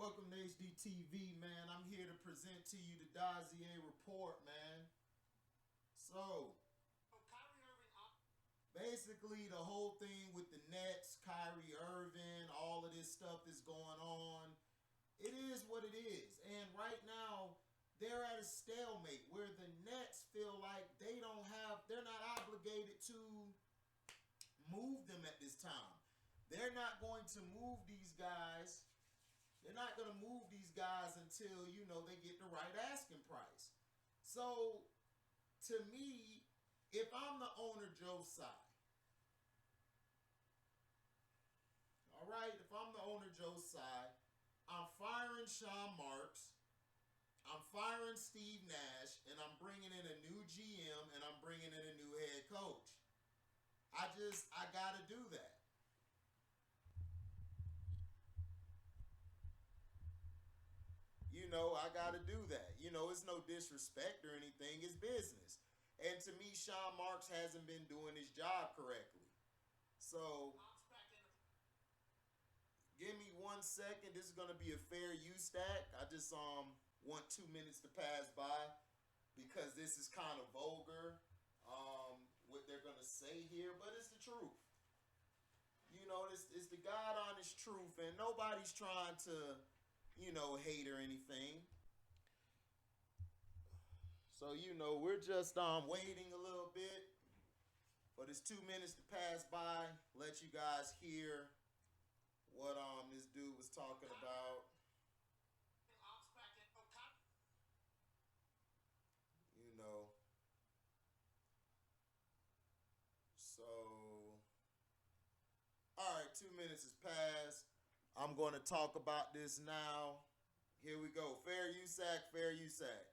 Welcome to HDTV, man. I'm here to present to you the Dossier report, man. So, basically, the whole thing with the Nets, Kyrie Irving, all of this stuff that's going on, it is what it is. And right now, they're at a stalemate where the Nets feel like they're not obligated to move them at this time. They're not going to move these guys. They're not going to move these guys until, they get the right asking price. So, to me, if I'm the owner, Joe Tsai, all right, if I'm the owner, Joe Tsai, I'm firing Sean Marks, I'm firing Steve Nash, and I'm bringing in a new GM, and I'm bringing in a new head coach. I got to do that. I got to do that. It's no disrespect or anything. It's business. And to me, Sean Marks hasn't been doing his job correctly. So, give me 1 second. This is going to be a fair use stack. I just want 2 minutes to pass by because this is kind of vulgar, what they're going to say here, but it's the truth. It's the God honest truth, and nobody's trying to, hate or anything. So, we're just waiting a little bit for this 2 minutes to pass by, let you guys hear what this dude was talking about. You know. So alright, 2 minutes has passed. I'm gonna talk about this now. Here we go. Fair USAC, fair USAC.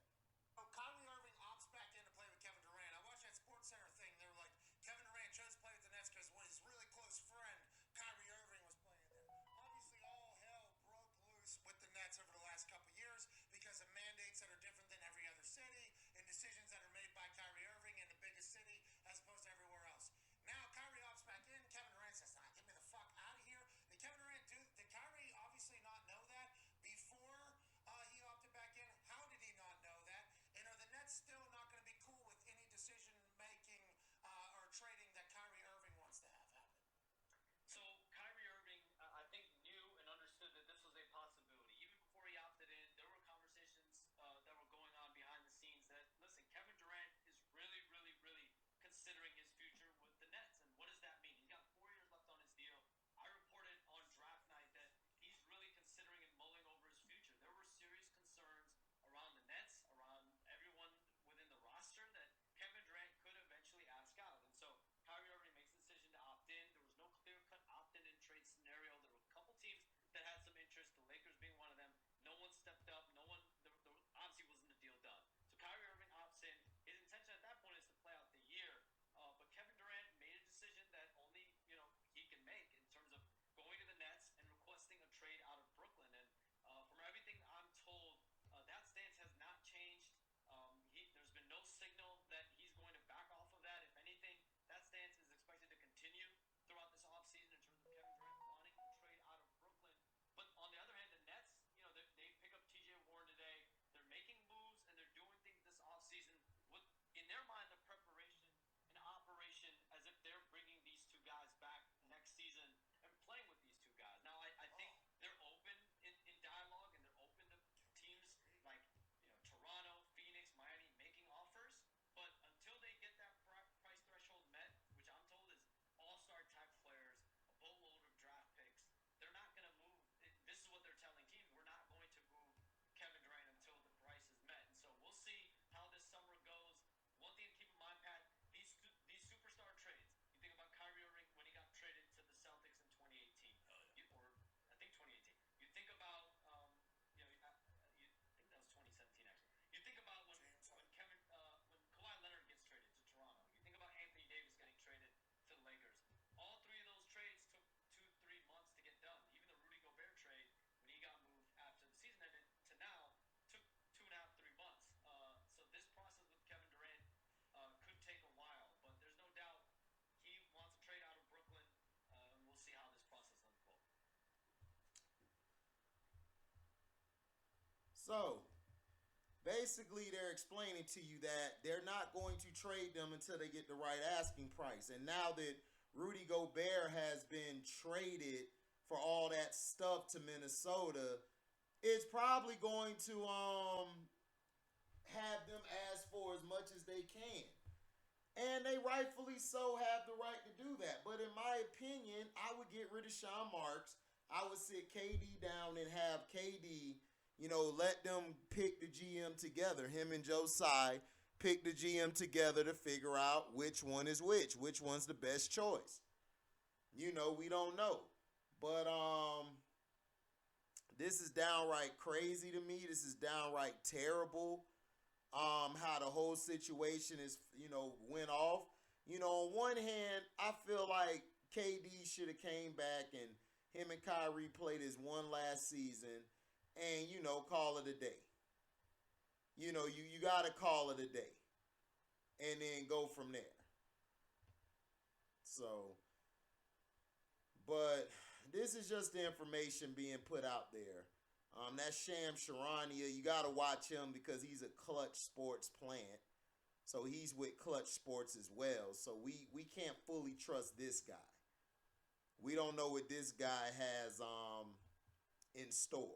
Kyrie Irving opts back in to play with Kevin Durant. I watched that Sports Center thing. They were like, Kevin Durant chose to play with the Nets because his really close friend, Kyrie Irving, was playing there. Obviously, all hell broke loose with the Nets over the last couple of years because of mandates that are different than every other city and decisions that are made by Kyrie Irving in the biggest city as opposed to everywhere else. Now Kyrie opts back in. Kevin Durant says, get me the fuck out of here. Did Kyrie obviously not know that before he opted back in? How did he not know that? And are the Nets still not going to be cool with any decision making or trading that Kyrie Irving wants to have happen? So Kyrie Irving, I think, knew and understood that this was a possibility. Even before he opted in, there were conversations that were going on behind the scenes that, listen, Kevin Durant is really, really, really considering his future with the Nets. And what does that mean? He's got 4 years left on his deal. I reported on draft night that he's really considering and mulling over his future. There were serious concerns around the Nets, around everyone within the roster, that Kevin Durant could eventually ask out. And so So basically, they're explaining to you that they're not going to trade them until they get the right asking price. And now that Rudy Gobert has been traded for all that stuff to Minnesota, it's probably going to have them ask for as much as they can. And they rightfully so have the right to do that. But in my opinion, I would get rid of Sean Marks. I would sit KD down and have KD, let them pick the GM together. Him and Josiah pick the GM together to figure out which one is which one's the best choice. We don't know. But this is downright crazy to me. This is downright terrible. How the whole situation is, went off. On one hand, I feel like KD should have came back and him and Kyrie played his one last season and, call it a day. You got to call it a day and then go from there. So, but this is just the information being put out there. That's Sham Charania. You got to watch him because he's a Clutch Sports plant. So he's with Clutch Sports as well. So we can't fully trust this guy. We don't know what this guy has in store.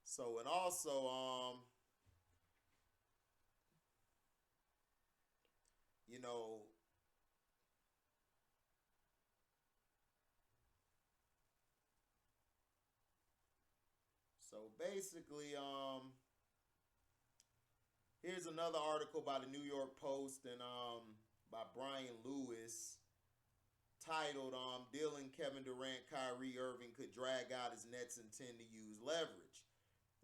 So and also you know so basically here's another article by the New York Post and by Brian Lewis titled Dealing Kevin Durant, Kyrie Irving could drag out as Nets intend to use leverage.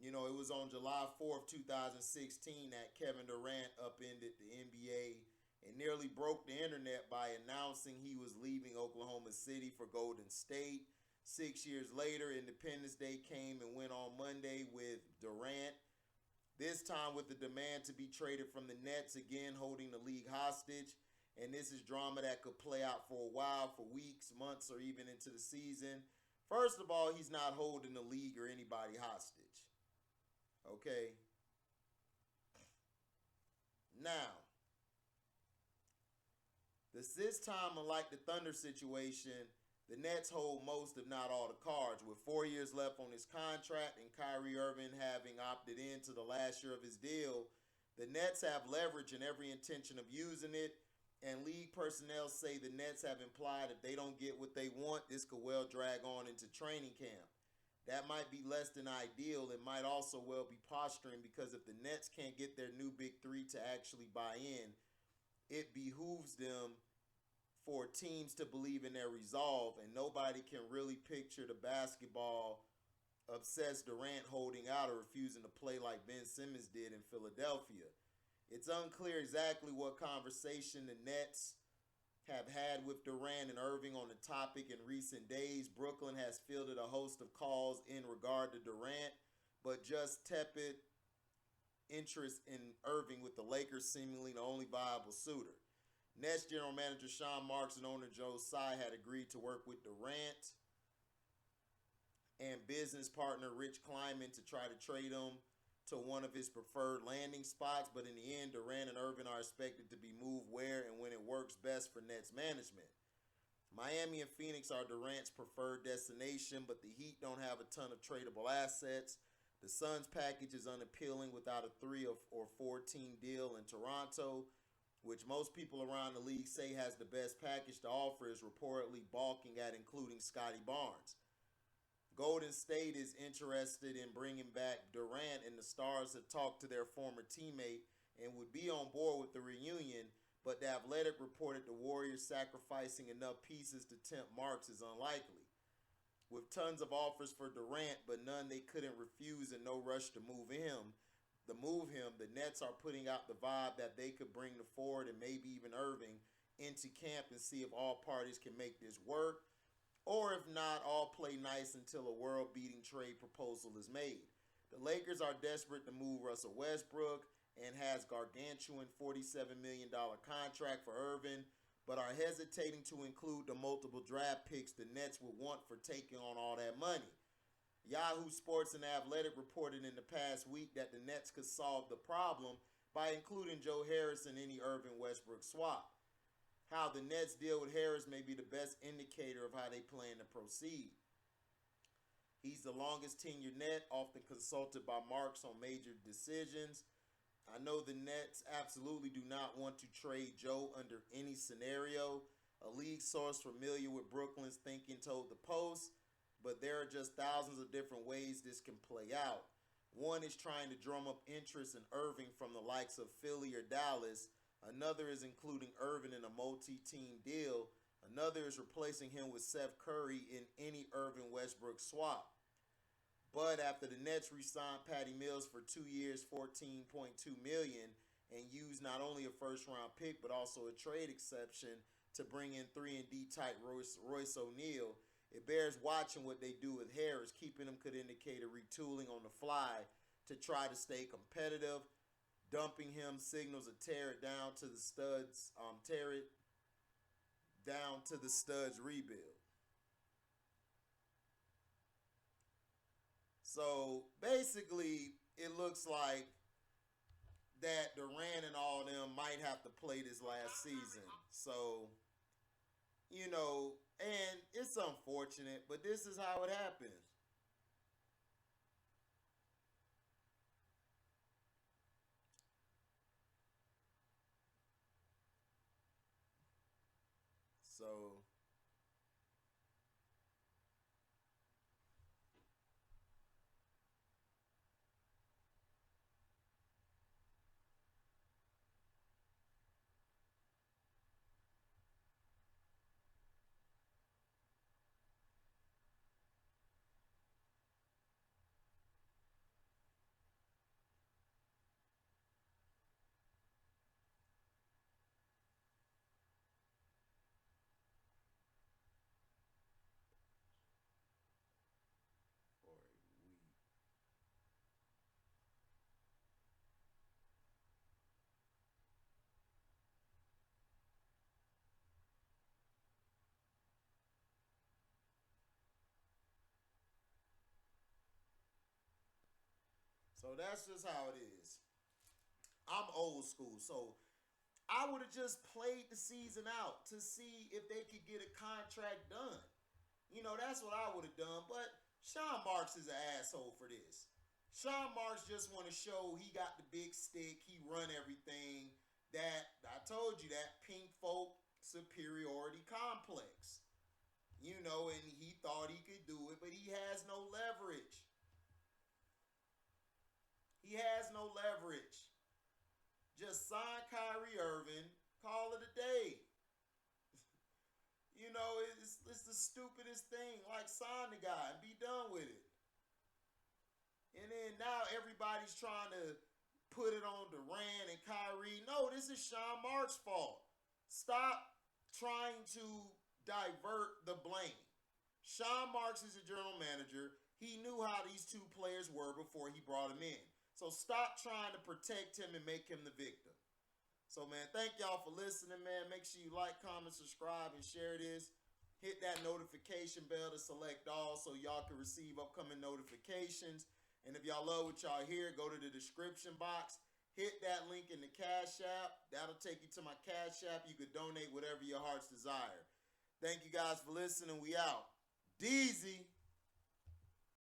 It was on July 4th, 2016 that Kevin Durant upended the NBA and nearly broke the internet by announcing he was leaving Oklahoma City for Golden State. 6 years later, Independence Day came and went on Monday with Durant, this time with the demand to be traded from the Nets, again holding the league hostage. And this is drama that could play out for a while, for weeks, months, or even into the season. First of all, he's not holding the league or anybody hostage. Okay? Now, this time, unlike the Thunder situation, the Nets hold most, if not all, the cards. With 4 years left on his contract and Kyrie Irving having opted into the last year of his deal, the Nets have leverage and every intention of using it. And league personnel say the Nets have implied if they don't get what they want, this could well drag on into training camp. That might be less than ideal. It might also well be posturing because if the Nets can't get their new big three to actually buy in, it behooves them for teams to believe in their resolve, and nobody can really picture the basketball obsessed Durant holding out or refusing to play like Ben Simmons did in Philadelphia. It's unclear exactly what conversation the Nets have had with Durant and Irving on the topic in recent days. Brooklyn has fielded a host of calls in regard to Durant, but just tepid interest in Irving, with the Lakers seemingly the only viable suitor. Nets general manager Sean Marks and owner Joe Tsai had agreed to work with Durant and business partner Rich Kleiman to try to trade him to one of his preferred landing spots, but in the end, Durant and Irving are expected to be moved where and when it works best for Nets management. Miami and Phoenix are Durant's preferred destination, but the Heat don't have a ton of tradable assets. The Suns package is unappealing without a 3 or 4 team deal, in Toronto, which most people around the league say has the best package to offer, is reportedly balking at including Scotty Barnes. Golden State is interested in bringing back Durant, and the Stars have talked to their former teammate and would be on board with the reunion, but The Athletic reported the Warriors sacrificing enough pieces to tempt Marks is unlikely. With tons of offers for Durant, but none they couldn't refuse and no rush to move him, the Nets are putting out the vibe that they could bring the forward and maybe even Irving into camp and see if all parties can make this work. Or if not, all play nice until a world-beating trade proposal is made. The Lakers are desperate to move Russell Westbrook, and has gargantuan $47 million contract for Irving, but are hesitating to include the multiple draft picks the Nets would want for taking on all that money. Yahoo Sports and Athletic reported in the past week that the Nets could solve the problem by including Joe Harris in any Irving Westbrook swap. How the Nets deal with Harris may be the best indicator of how they plan to proceed. He's the longest tenured Net, often consulted by Marks on major decisions. I know the Nets absolutely do not want to trade Joe under any scenario. A league source familiar with Brooklyn's thinking told the Post, but there are just thousands of different ways this can play out. One is trying to drum up interest in Irving from the likes of Philly or Dallas. Another is including Irving in a multi-team deal. Another is replacing him with Seth Curry in any Irving Westbrook swap. But after the Nets re-signed Patty Mills for 2 years, $14.2 million, and used not only a first-round pick but also a trade exception to bring in 3-and-D type Royce O'Neal, it bears watching what they do with Harris. Keeping him could indicate a retooling on the fly to try to stay competitive. Dumping him signals a tear it down to the studs, rebuild. So basically, it looks like that Durant and all them might have to play this last season. So, and it's unfortunate, but this is how it happens. So, for a week. So that's just how it is. I'm old school, so I would have just played the season out to see if they could get a contract done. That's what I would have done. But Sean Marks is an asshole for this. Sean Marks just want to show he got the big stick. He run everything. That I told you, that pink folk superiority complex. And he thought he could do it, but he has no leverage. He has no leverage. Just sign Kyrie Irving, call it a day. It's the stupidest thing. Like, sign the guy and be done with it. And then now everybody's trying to put it on Durant and Kyrie. No, this is Sean Marks' fault. Stop trying to divert the blame. Sean Marks is a general manager. He knew how these two players were before he brought him in. So stop trying to protect him and make him the victim. So, man, thank y'all for listening, man. Make sure you like, comment, subscribe, and share this. Hit that notification bell to select all so y'all can receive upcoming notifications. And if y'all love what y'all hear, go to the description box. Hit that link in the Cash App. That'll take you to my Cash App. You could donate whatever your heart's desire. Thank you guys for listening. We out. Deezy.